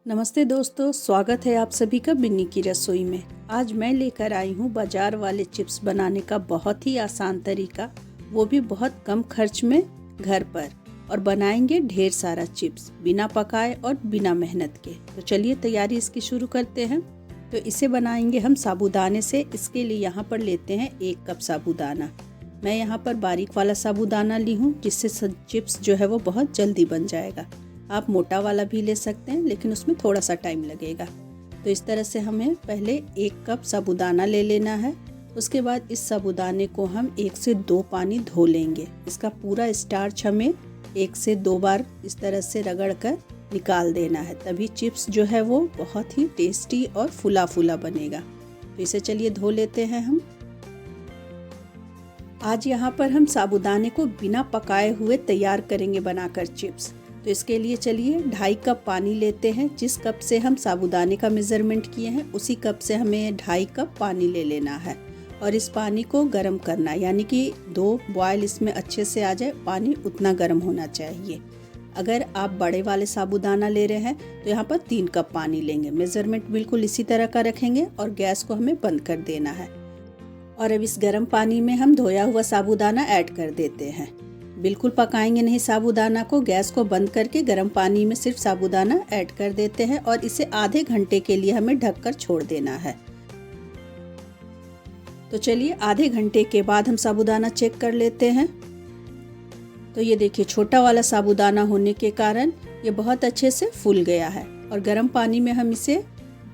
नमस्ते दोस्तों, स्वागत है आप सभी का बिन्नी की रसोई में। आज मैं लेकर आई हूँ बाजार वाले चिप्स बनाने का बहुत ही आसान तरीका, वो भी बहुत कम खर्च में घर पर। और बनाएंगे ढेर सारा चिप्स बिना पकाए और बिना मेहनत के। तो चलिए तैयारी इसकी शुरू करते हैं। तो इसे बनाएंगे हम साबूदाने से। इसके लिए यहाँ पर लेते हैं 1 कप साबूदाना। मैं यहाँ पर बारीक वाला साबूदाना ली हूँ, जिससे चिप्स जो है वो बहुत जल्दी बन जाएगा। आप मोटा वाला भी ले सकते हैं, लेकिन उसमें थोड़ा सा टाइम लगेगा। तो इस तरह से हमें पहले 1 कप साबूदाना ले लेना है। उसके बाद इस साबूदाने को हम 1 से 2 पानी धो लेंगे। इसका पूरा स्टार्च हमें 1 से 2 बार इस तरह से रगड़ कर निकाल देना है, तभी चिप्स जो है वो बहुत ही टेस्टी और फुला फुला बनेगा। तो इसे चलिए धो लेते हैं हम। आज यहाँ पर हम साबूदाने को बिना पकाए हुए तैयार करेंगे बनाकर चिप्स। तो इसके लिए चलिए 2.5 कप पानी लेते हैं। जिस कप से हम साबूदाने का मेज़रमेंट किए हैं, उसी कप से हमें 2.5 कप पानी ले लेना है। और इस पानी को गर्म करना है, यानी कि 2 बॉयल इसमें अच्छे से आ जाए। पानी उतना गर्म होना चाहिए। अगर आप बड़े वाले साबूदाना ले रहे हैं तो यहाँ पर 3 कप पानी लेंगे। मेज़रमेंट बिल्कुल इसी तरह का रखेंगे और गैस को हमें बंद कर देना है। और अब इस गर्म पानी में हम धोया हुआ साबूदाना ऐड कर देते हैं। बिल्कुल पकाएंगे नहीं साबूदाना को। गैस को बंद करके गर्म पानी में सिर्फ साबूदाना ऐड कर देते हैं और इसे आधे घंटे के लिए हमें ढककर छोड़ देना है। तो चलिए आधे घंटे के बाद हम साबूदाना चेक कर लेते हैं। तो ये देखिए, छोटा वाला साबूदाना होने के कारण ये बहुत अच्छे से फूल गया है। और गर्म पानी में हम इसे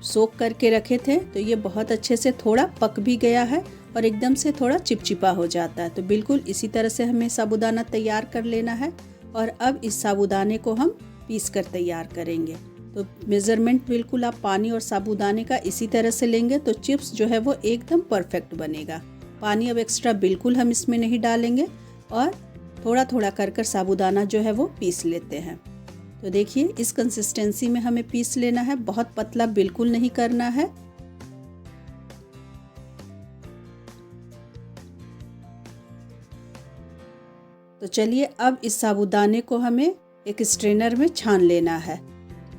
सोक करके रखे थे, तो ये बहुत अच्छे से थोड़ा पक भी गया है और एकदम से थोड़ा चिपचिपा हो जाता है। तो बिल्कुल इसी तरह से हमें साबूदाना तैयार कर लेना है। और अब इस साबूदाने को हम पीस कर तैयार करेंगे। तो मेज़रमेंट बिल्कुल आप पानी और साबूदाने का इसी तरह से लेंगे तो चिप्स जो है वो एकदम परफेक्ट बनेगा। पानी अब एक्स्ट्रा बिल्कुल हम इसमें नहीं डालेंगे और थोड़ा थोड़ा कर साबूदाना जो है वो पीस लेते हैं। तो देखिए, इस कंसिस्टेंसी में हमें पीस लेना है। बहुत पतला बिल्कुल नहीं करना है। तो चलिए अब इस साबूदाने को हमें एक स्ट्रेनर में छान लेना है,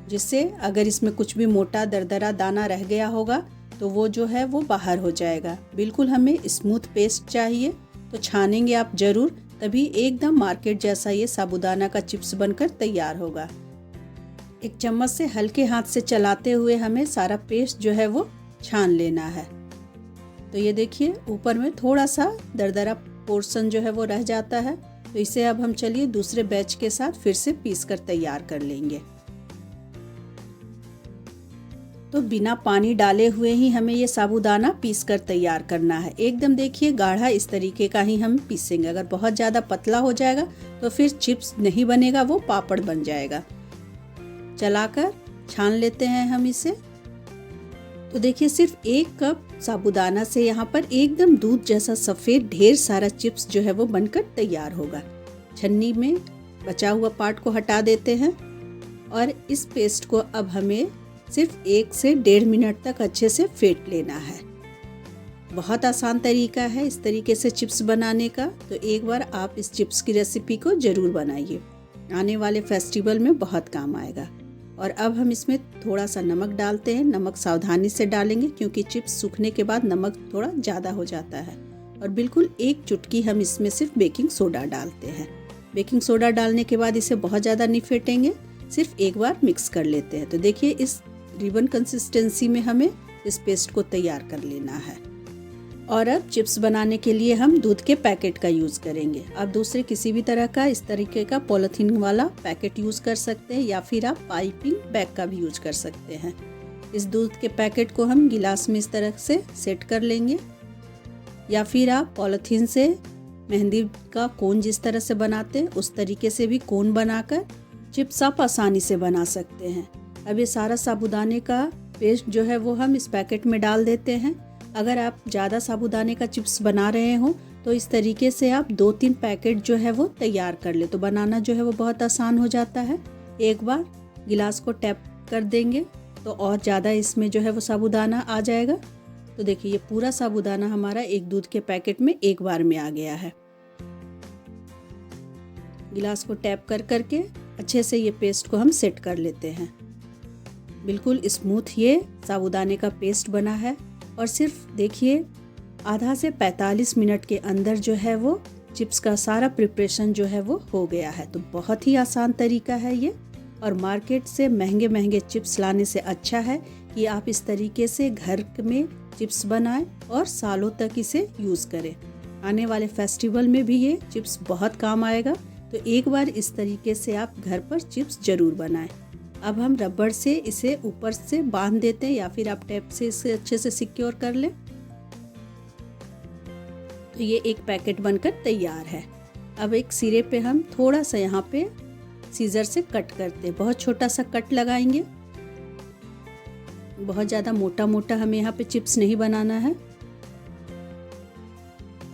जिससे अगर इसमें कुछ भी मोटा दरदरा दाना रह गया होगा तो वो जो है वो बाहर हो जाएगा। बिल्कुल हमें स्मूथ पेस्ट चाहिए। तो छानेंगे आप ज़रूर, तभी एकदम मार्केट जैसा ये साबूदाना का चिप्स बनकर तैयार होगा। एक चम्मच से हल्के हाथ से चलाते हुए हमें सारा पेस्ट जो है वो छान लेना है। तो ये देखिए, ऊपर में थोड़ा सा दरदरा पोर्शन जो है वो रह जाता है। तो इसे अब हम चलिए दूसरे बैच के साथ फिर से पीस कर तैयार कर लेंगे। तो बिना पानी डाले हुए ही हमें ये साबूदाना पीस कर तैयार करना है। एकदम देखिए गाढ़ा इस तरीके का ही हम पीसेंगे। अगर बहुत ज़्यादा पतला हो जाएगा तो फिर चिप्स नहीं बनेगा, वो पापड़ बन जाएगा। चलाकर छान लेते हैं हम इसे। तो देखिए, सिर्फ 1 कप साबूदाना से यहाँ पर एकदम दूध जैसा सफ़ेद ढेर सारा चिप्स जो है वो बनकर तैयार होगा। छन्नी में बचा हुआ पार्ट को हटा देते हैं और इस पेस्ट को अब हमें सिर्फ 1 से 1.5 मिनट तक अच्छे से फेंट लेना है। बहुत आसान तरीका है इस तरीके से चिप्स बनाने का। तो एक बार आप इस चिप्स की रेसिपी को ज़रूर बनाइए, आने वाले फेस्टिवल में बहुत काम आएगा। और अब हम इसमें थोड़ा सा नमक डालते हैं। नमक सावधानी से डालेंगे, क्योंकि चिप्स सूखने के बाद नमक थोड़ा ज़्यादा हो जाता है। और बिल्कुल 1 चुटकी हम इसमें सिर्फ बेकिंग सोडा डालते हैं। बेकिंग सोडा डालने के बाद इसे बहुत ज़्यादा नहीं फेंटेंगे, सिर्फ एक बार मिक्स कर लेते हैं। तो देखिए, इस रिबन कंसिस्टेंसी में हमें इस पेस्ट को तैयार कर लेना है। और अब चिप्स बनाने के लिए हम दूध के पैकेट का यूज़ करेंगे। आप दूसरे किसी भी तरह का इस तरीके का पॉलीथीन वाला पैकेट यूज़ कर सकते हैं, या फिर आप पाइपिंग बैग का भी यूज़ कर सकते हैं। इस दूध के पैकेट को हम गिलास में इस तरह से सेट कर लेंगे, या फिर आप पॉलीथीन से मेहंदी का कोन जिस तरह से बनाते हैं उस तरीके से भी कोन बनाकर चिप्स आप आसानी से बना सकते हैं। अब ये सारा साबूदाने का पेस्ट जो है वो हम इस पैकेट में डाल देते हैं। अगर आप ज़्यादा साबूदाने का चिप्स बना रहे हो तो इस तरीके से आप 2-3 पैकेट जो है वो तैयार कर ले, तो बनाना जो है वो बहुत आसान हो जाता है। एक बार गिलास को टैप कर देंगे तो और ज़्यादा इसमें जो है वो साबूदाना आ जाएगा। तो देखिए, ये पूरा साबूदाना हमारा एक दूध के पैकेट में एक बार में आ गया है। गिलास को टैप कर करके अच्छे से ये पेस्ट को हम सेट कर लेते हैं। बिल्कुल स्मूथ ये साबूदाने का पेस्ट बना है और सिर्फ देखिए आधा से 45 मिनट के अंदर जो है वो चिप्स का सारा प्रिपरेशन जो है वो हो गया है। तो बहुत ही आसान तरीका है ये और मार्केट से महंगे महंगे चिप्स लाने से अच्छा है कि आप इस तरीके से घर में चिप्स बनाएं और सालों तक इसे यूज़ करें। आने वाले फेस्टिवल में भी ये चिप्स बहुत काम आएगा। तो एक बार इस तरीके से आप घर पर चिप्स ज़रूर बनाएं। अब हम रबड़ से इसे ऊपर से बांध देते हैं या फिर आप टेप से इसे अच्छे से सिक्योर कर लें। तो ये एक पैकेट बनकर तैयार है। अब एक सिरे पे हम थोड़ा सा यहाँ पे सीजर से कट करते हैं। बहुत छोटा सा कट लगाएंगे, बहुत ज़्यादा मोटा मोटा हमें यहाँ पे चिप्स नहीं बनाना है।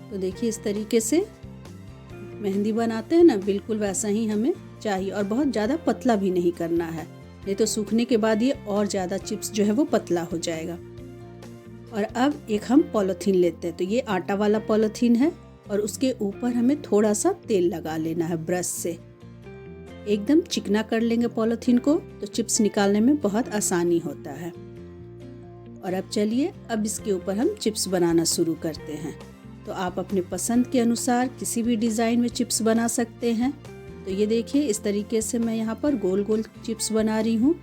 तो देखिए इस तरीके से मेहंदी बनाते हैं ना, बिल्कुल वैसा ही हमें चाहिए और बहुत ज़्यादा पतला भी नहीं करना है, नहीं तो सूखने के बाद ये और ज़्यादा चिप्स जो है वो पतला हो जाएगा। और अब एक हम पॉलीथीन लेते हैं। तो ये आटा वाला पॉलीथीन है और उसके ऊपर हमें थोड़ा सा तेल लगा लेना है ब्रश से। एकदम चिकना कर लेंगे पॉलीथीन को तो चिप्स निकालने में बहुत आसानी होता है। और अब चलिए अब इसके ऊपर हम चिप्स बनाना शुरू करते हैं। तो आप अपने पसंद के अनुसार किसी भी डिज़ाइन में चिप्स बना सकते हैं। तो ये देखिए इस तरीके से मैं यहाँ पर गोल गोल चिप्स बना रही हूँ।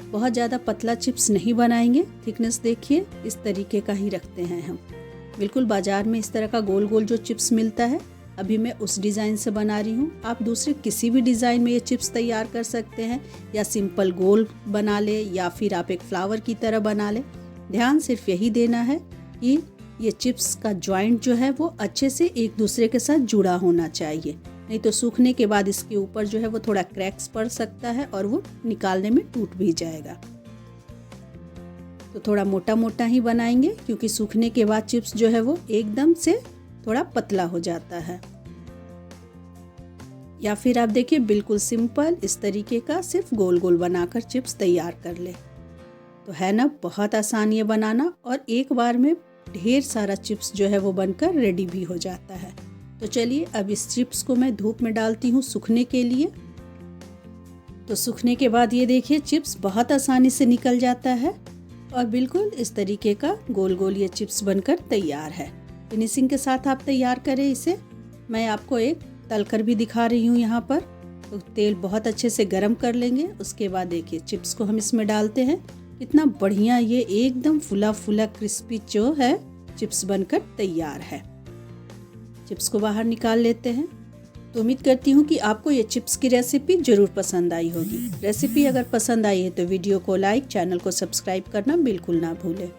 बहुत ज़्यादा पतला चिप्स नहीं बनाएंगे, थिकनेस देखिए इस तरीके का ही रखते हैं हम। बिल्कुल बाज़ार में इस तरह का गोल गोल जो चिप्स मिलता है, अभी मैं उस डिज़ाइन से बना रही हूँ। आप दूसरे किसी भी डिज़ाइन में ये चिप्स तैयार कर सकते हैं, या सिंपल गोल बना ले या फिर आप एक फ्लावर की तरह बना ले। ध्यान सिर्फ यही देना है कि ये चिप्स का जॉइंट जो है वो अच्छे से एक दूसरे के साथ जुड़ा होना चाहिए, नहीं तो सूखने के बाद इसके ऊपर जो है वो थोड़ा क्रैक्स पड़ सकता है और वो निकालने में टूट भी जाएगा। तो थोड़ा मोटा मोटा ही बनाएंगे क्योंकि सूखने के बाद चिप्स जो है वो एकदम से थोड़ा पतला हो जाता है। या फिर आप देखिए बिल्कुल सिंपल इस तरीके का सिर्फ गोल गोल बनाकर चिप्स तैयार कर ले। तो है ना बहुत आसान ये बनाना और एक बार में ढेर सारा चिप्स जो है वो बनकर रेडी भी हो जाता है। तो चलिए अब इस चिप्स को मैं धूप में डालती हूँ सूखने के लिए। तो सूखने के बाद ये देखिए चिप्स बहुत आसानी से निकल जाता है और बिल्कुल इस तरीके का गोल गोल ये चिप्स बनकर तैयार है। फिनिशिंग के साथ आप तैयार करें इसे। मैं आपको एक तलकर भी दिखा रही हूँ यहाँ पर। तो तेल बहुत अच्छे से गरम कर लेंगे, उसके बाद देखिए चिप्स को हम इसमें डालते हैं। कितना बढ़िया ये एकदम फुला फुला क्रिस्पी जो है चिप्स बनकर तैयार है। चिप्स को बाहर निकाल लेते हैं। तो उम्मीद करती हूँ कि आपको ये चिप्स की रेसिपी ज़रूर पसंद आई होगी। रेसिपी अगर पसंद आई है तो वीडियो को लाइक, चैनल को सब्सक्राइब करना बिल्कुल ना भूलें।